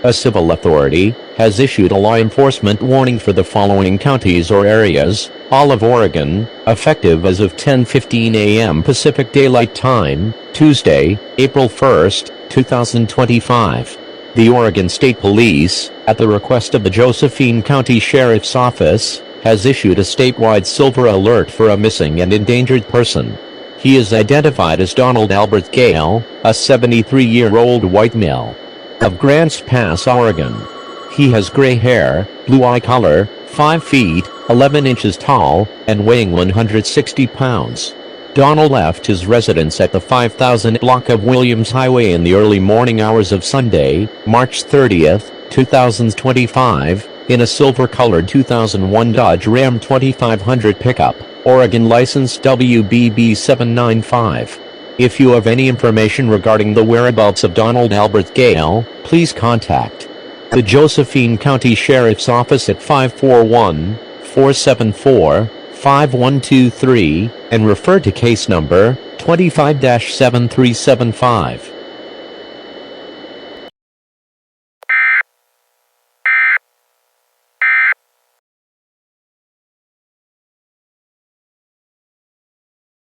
A civil authority has issued a law enforcement warning for the following counties or areas: all of Oregon, effective as of 10:15 a.m. Pacific Daylight Time, Tuesday, April 1st, 2025. The Oregon State Police, at the request of the Josephine County Sheriff's Office, has issued a statewide silver alert for a missing and endangered person. He is identified as Donald Albert Gale, a 73-year-old white male of Grants Pass, Oregon. He has gray hair, blue eye color, 5 feet, 11 inches tall, and weighing 160 pounds. Donald left his residence at the 5000 block of Williams Highway in the early morning hours of Sunday, March 30th, 2025, in a silver-colored 2001 Dodge Ram 2500 pickup, Oregon license WBB 795. If you have any information regarding the whereabouts of Donald Albert Gale, please contact the Josephine County Sheriff's Office at 541-474-5123 and refer to case number 25-7375.